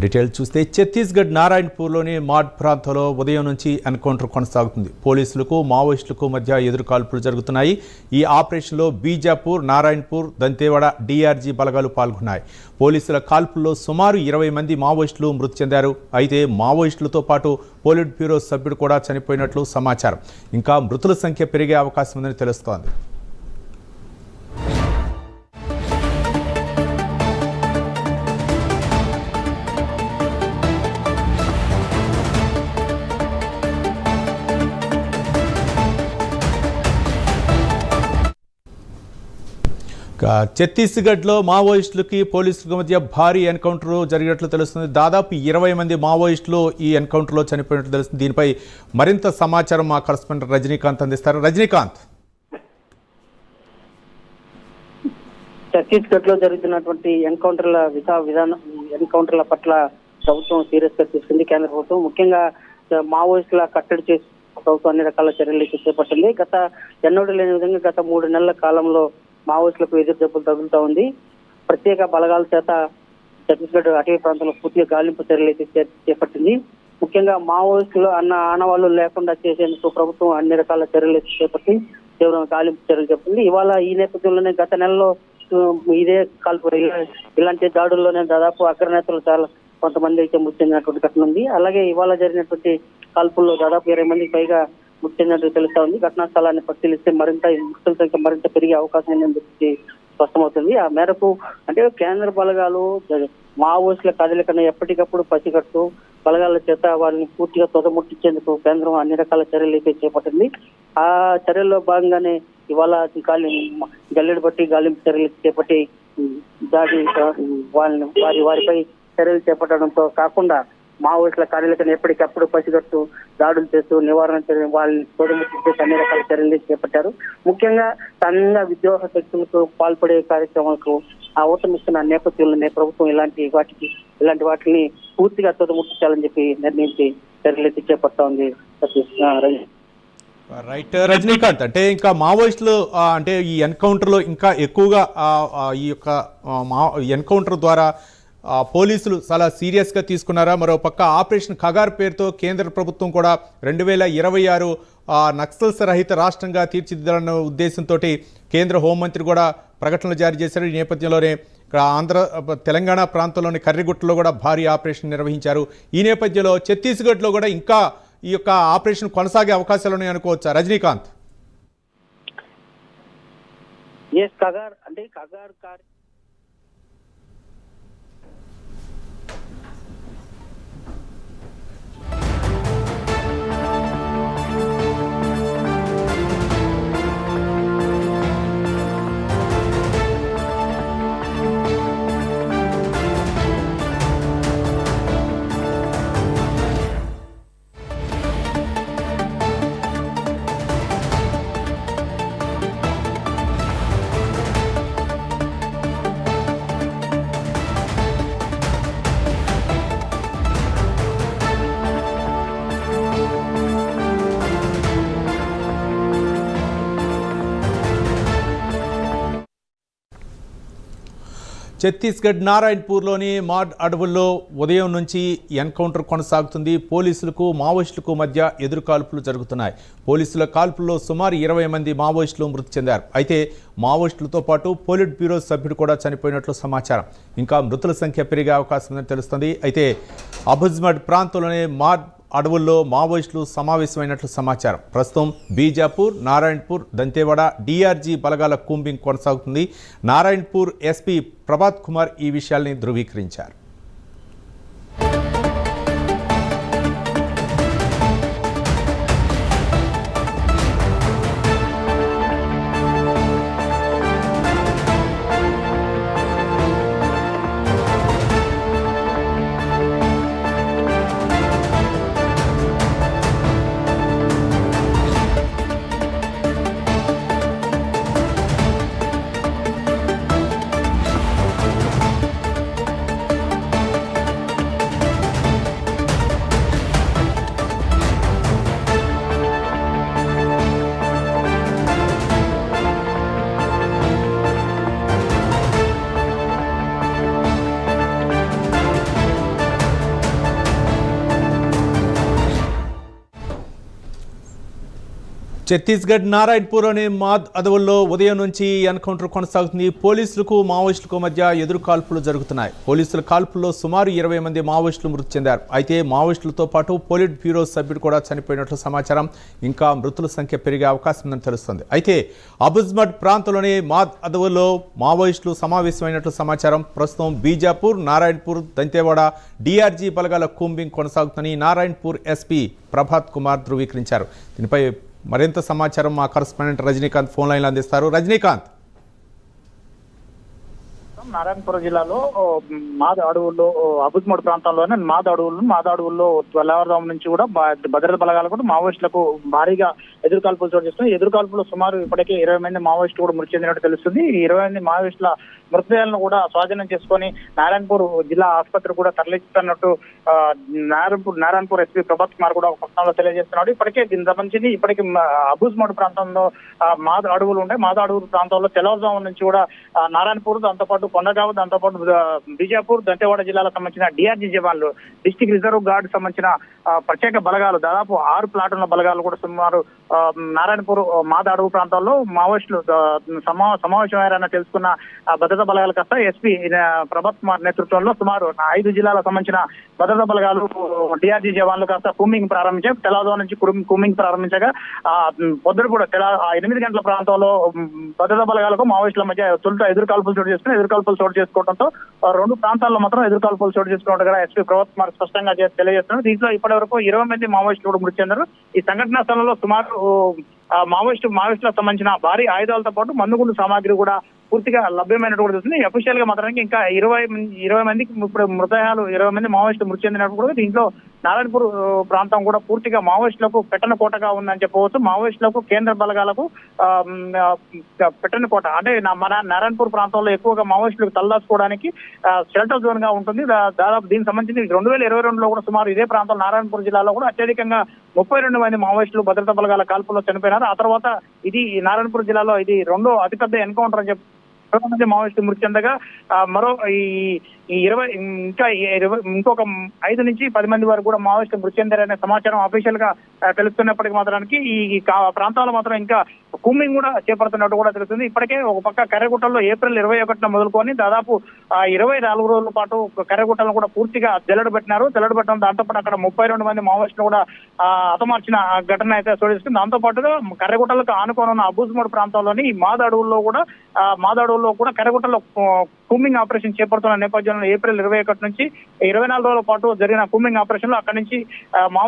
Detail చూస్తే Chhattisgarh నారాయణపూర్లోని mod ప్రాంతంలో ఉదయం నుంచి ఎన్కౌంటర్ కొనసాగుతుంది. పోలీసులకు మావోయిస్టులకు మధ్య ఎదురుకాల్పులు జరుగుతున్నాయి. ఈ ఆపరేషన్లో బీజాపూర్, నారాయణపూర్, దంతేవాడ డీఆర్జీ బలగాలు పాల్గొన్నాయి. పోలీసుల కాల్పుల్లో సుమారు 20 మంది మావోయిస్టులు మృతి చెందారు. అయితే మావోయిస్టులతో పాటు పోలిట్ బ్యూరో సభ్యుడు కూడా చనిపోయినట్లు సమాచారం. ఇంకా మృతుల సంఖ్య పెరిగే అవకాశం ఉందని తెలుస్తోంది. ఛత్తీస్గఢ్లో మావోయిస్టులకి పోలీసులకు మధ్య భారీ ఎన్కౌంటర్ జరిగినట్లు తెలుస్తుంది. దాదాపు 20 మంది మావోయిస్టులు ఈ ఎన్కౌంటర్లో చనిపోయినట్లు తెలుస్తుంది. దీనిపై మరింత సమాచారం మా కరెస్పాండెంట్ రజనీకాంత్ అందిస్తారు. రజనీకాంత్, ఛత్తీస్గఢ్ లో జరుగుతున్నటువంటి ఎన్కౌంటర్ల పట్ల ప్రభుత్వం సీరియస్ గా తీసుకుంది. కేంద్ర ప్రభుత్వం ముఖ్యంగా మావోయిస్టుల కట్టడి చేసి ప్రభుత్వం అన్ని రకాల చర్యలు చేపట్టింది. ఎన్నడూ లేని విధంగా గత 3 నెలల కాలంలో మావోయిస్టులకు ఎదురు దెబ్బలు తగులుతా ఉంది. ప్రత్యేక బలగాల చేత ఛత్తీస్గఢ్ అటవీ ప్రాంతంలో పూర్తిగా గాలింపు చర్యలు అయితే చేపట్టింది. ముఖ్యంగా మావోయిస్టులు ఆనవాళ్లు లేకుండా చేసేందుకు ప్రభుత్వం అన్ని రకాల చర్యలు చేపట్టి తీవ్రంగా గాలింపు చర్యలు చేపట్టింది. ఇవాళ ఈ నేపథ్యంలోనే గత నెలలో ఇదే ఇలాంటి దాడుల్లోనే దాదాపు అగ్రనేతలు చాలా కొంతమంది అయితే మృతి చెందినటువంటి ఘటన ఉంది. అలాగే ఇవాళ జరిగినటువంటి కాల్పుల్లో దాదాపు 20 మందికి పైగా మృతి చెందినట్టు తెలుస్తా ఉంది. ఘటనా స్థలాన్ని పరిశీలిస్తే మృతుల సంఖ్య మరింత పెరిగే అవకాశం ఉందని చెప్పి స్పష్టమవుతుంది. ఆ మేరకు అంటే కేంద్ర బలగాలు మావోయిస్టుల కదలికను ఎప్పటికప్పుడు పసిగడుతూ బలగాల చేత వాళ్ళని పూర్తిగా తొదముట్టించేందుకు కేంద్రం అన్ని రకాల చర్యలు అయితే చేపట్టింది. ఆ చర్యల్లో భాగంగానే ఇవాళ జల్లెడు బట్టి గాలింపు చర్యలు చేపట్టి వారిపై చర్యలు చేపట్టడంతో కాకుండా మావోయిస్టుల కదలికను ఎప్పటికప్పుడు పసిగడుతూ దాడులు చేస్తూ నివారణ చర్యలు వాళ్ళని తోడుముట్టించే అన్ని రకాల చర్యలు చేపట్టారు. ముఖ్యంగా తనంగా విద్రోహ శక్తులకు పాల్పడే కార్యక్రమాలకు ఊతమిస్తున్న నేపథ్యంలోనే ప్రభుత్వం ఇలాంటి వాటిని పూర్తిగా తోడుముట్టించాలని చెప్పి నిర్ణయించి చర్యలు చేపడతా ఉంది. రైట్ రజనీకాంత్, అంటే ఇంకా మావోయిస్టులు అంటే ఈ ఎన్కౌంటర్లో ఇంకా ఎక్కువగా ఈ యొక్క ఎన్కౌంటర్ ద్వారా పోలీసులు చాలా సీరియస్గా తీసుకున్నారా? మరో పక్క ఆపరేషన్ ఖగార్ పేరుతో కేంద్ర ప్రభుత్వం కూడా 2026 నక్సల్స్ రహిత రాష్ట్రంగా తీర్చిదిద్దాలన్న ఉద్దేశంతో కేంద్ర హోంమంత్రి కూడా ప్రకటనలు జారీ చేశారు. ఈ నేపథ్యంలోనే ఇక్కడ తెలంగాణ ప్రాంతంలోని కర్రిగుట్టలో కూడా భారీ ఆపరేషన్ నిర్వహించారు. ఈ నేపథ్యంలో ఛత్తీస్గఢ్లో కూడా ఇంకా ఈ యొక్క ఆపరేషన్ కొనసాగే అవకాశాలు ఉన్నాయి అనుకోవచ్చా రజనీకాంత్? ఛత్తీస్గఢ్ నారాయణపూర్లోని మాడ్ అడవుల్లో ఉదయం నుంచి ఎన్కౌంటర్ కొనసాగుతుంది. పోలీసులకు మావోయిస్టులకు మధ్య ఎదురుకాల్పులు జరుగుతున్నాయి. పోలీసుల కాల్పుల్లో సుమారు 20 మంది మావోయిస్టులు మృతి చెందారు. అయితే మావోయిస్టులతో పాటు పోలిట్ బ్యూరో సభ్యుడు కూడా చనిపోయినట్లు సమాచారం. ఇంకా మృతుల సంఖ్య పెరిగే అవకాశం ఉందని తెలుస్తుంది. అయితే అబుజ్మడ్ ప్రాంతంలోని మాడ్ అడవుల్లో మావోయిస్టులు సమావేశమైనట్లు సమాచారం. ప్రస్తుతం బీజాపూర్, నారాయణపూర్, దంతేవాడ డీఆర్జీ బలగాల కూంబింగ్ కొనసాగుతుంది. నారాయణపూర్ ఎస్పీ ప్రభాత్ కుమార్ ఈ విషయాల్ని ధృవీకరించారు. ఛత్తీస్గఢ్ నారాయణపూర్లోని మాద్ అడవుల్లో ఉదయం నుంచి ఎన్కౌంటర్ కొనసాగుతుంది. పోలీసులకు మావోయిస్టులకు మధ్య ఎదురు కాల్పులు జరుగుతున్నాయి. పోలీసుల కాల్పుల్లో సుమారు 20 మంది మావోయిస్టులు మృతి చెందారు. అయితే మావోయిస్టులతో పాటు పోలిట్ బ్యూరో సభ్యుడు కూడా చనిపోయినట్లు సమాచారం. ఇంకా మృతుల సంఖ్య పెరిగే అవకాశం ఉందని తెలుస్తోంది. అయితే అబుజ్మడ్ ప్రాంతంలోని మాద్ అడవుల్లో మావోయిస్టులు సమావేశమైనట్లు సమాచారం. ప్రస్తుతం బీజాపూర్, నారాయణపూర్, దంతేవాడ డిఆర్జీ బలగాల కూంబింగ్ కొనసాగుతుందని నారాయణపూర్ ఎస్పీ ప్రభాత్ కుమార్ ధృవీకరించారు. దీనిపై మరింత సమాచారం మా కరెస్పాండెంట్ రజనీకాంత్ ఫోన్ లైన్లో అందిస్తారు. రజనీకాంత్, నారాయణపురం జిల్లాలో మాద అడవుల్లో అబుజ్మడ్ ప్రాంతంలోనే మాద అడవుల్లో తెల్లవారుజాము నుంచి కూడా భద్రతా బలగాలు కూడా మావోయిస్టులకు భారీగా ఎదురుకాల్పులు చోటు చేస్తున్నాయి. ఎదురుకాల్పులో సుమారు ఇప్పటికే 20 మంది మావోయిస్టులు కూడా మృతి చెందినట్టు తెలుస్తుంది. ఈ 20 మంది మావోయిస్టుల మృతదేహాలను కూడా స్వాధీనం చేసుకొని నారాయణపూర్ జిల్లా ఆసుపత్రి కూడా తరలిస్తున్నట్టు నారాయణపూర్ ఎస్పీ ప్రభాత్ కుమార్ కూడా ఒక ప్రకటనలో తెలియజేస్తున్నాడు. ఇప్పటికే దీనికి సంబంధించి ఇప్పటికీ అబుజ్మడ్ ప్రాంతంలో మాద అడవులు ఉంటాయి. మాద అడవుల ప్రాంతంలో తెల్లవారుజాము నుంచి కూడా నారాయణపూర్, దాంతోపాటు కొండగావ్, దాంతోపాటు బీజాపూర్, దంతేవాడ జిల్లాలకు సంబంధించిన డిఆర్జీ జవాన్లు, డిస్టిక్ రిజర్వ్ గార్డ్ సంబంధించిన ప్రత్యేక బలగాలు, దాదాపు 6 ప్లాటూన్ల బలగాలు కూడా సుమారు నారాయణపూర్ మాద అడవు ప్రాంతాల్లో మావోయిస్టులు సమావేశమయ్యారని తెలుసుకున్న భద్రతా బలగాలు కాస్త ఎస్పీ ప్రభాత్ కుమార్ నేతృత్వంలో సుమారు 5 జిల్లాలకు సంబంధించిన భద్రతా బలగాలు, డిఆర్జీ జవాన్లు కాస్త కూంబింగ్ ప్రారంభించారు. తెల్లవారుజాము నుంచి కూంబింగ్ ప్రారంభించగా పొద్దున కూడా 8 గంటల ప్రాంతంలో భద్రతా బలగాలకు మావోయిస్టుల మధ్య తొలుత ఎదురుకాల్పులు చోటు చేసుకోవడంతో 2 ప్రాంతాల్లో మాత్రం ఎదురుకాల్పులు చోటు చేసుకున్నట్టుగా ఎస్పీ ప్రభాత్ కుమార్ స్పష్టంగా తెలియజేస్తున్నారు. దీంట్లో ఇప్పటి వరకు 20 మంది మావోయిస్టులు కూడా మృతి చెందారు. ఈ సంఘటనా స్థలంలో సుమారు మావోయిస్టులకు సంబంధించిన భారీ ఆయుధాలతో పాటు మందుగుండు సామాగ్రి కూడా పూర్తిగా లభ్యమైనట్టు కూడా తెలుస్తుంది. అఫీషియల్ గా మాత్రానికి ఇంకా 20 మందికి ఇప్పుడు మృతదేహాలు 20 మంది మావోయిస్టులు మృతి చెందినట్టు కూడా దీంట్లో నారాయణపూర్ ప్రాంతం కూడా పూర్తిగా మావోయిస్టులకు పెట్టన కోటగా ఉందని చెప్పవచ్చు. మావోయిస్టులకు కేంద్ర బలగాలకు పెట్టన కోట అంటే మన నారాయణపూర్ ప్రాంతంలో ఎక్కువగా మావోయిస్టులకు తలదాచుకోవడానికి షెల్టర్ జోన్ గా ఉంటుంది. దాదాపు దీనికి సంబంధించి 2022లో కూడా సుమారు ఇదే ప్రాంతం నారాయణపూర్ జిల్లాలో కూడా అత్యధికంగా 32 మంది మావోయిస్టులు భద్రతా బలగాల కాల్పుల్లో చనిపోయినారు. ఆ తర్వాత ఇది నారాయణపూర్ జిల్లాలో ఇది 2వ అతిపెద్ద ఎన్కౌంటర్ అని చెప్పి 20 మంది మావోయిస్టులు మృతి చెందగా మరో ఇంకొక 5 నుంచి 10 మంది వరకు కూడా మావోయిస్టులు మృతి చెందారనే సమాచారం అఫీషియల్ గా తెలుస్తున్నప్పటికీ మాత్రానికి ఈ ప్రాంతాల్లో మాత్రం ఇంకా కూంబింగ్ కూడా చేపడుతున్నట్టు కూడా తెలుస్తుంది. ఇప్పటికే ఒక పక్క కర్రెగుట్టల్లో ఏప్రిల్ 21న మొదలుకొని దాదాపు 24 రోజుల పాటు కర్రెగుట్టలను కూడా పూర్తిగా జల్లెడబెట్టినారు. జల్లెడబెట్టడం దాంతోపాటు అక్కడ 32 మంది మావోయిస్టులు కూడా హతమార్చిన ఘటన అయితే చోటిస్తుంది. దాంతో పాటుగా కర్రెగుట్టలకు ఆనుకొని ఉన్న అబుజ్మడ్ ప్రాంతంలోని మాద అడవుల్లో కూడా కర్రెగుట్టలో కూంబింగ్ ఆపరేషన్ చేపడుతున్న నేపథ్యంలో ఏప్రిల్ 21 నుంచి 24 రోజుల పాటు జరిగిన కూంబింగ్ ఆపరేషన్ లో అక్కడి నుంచి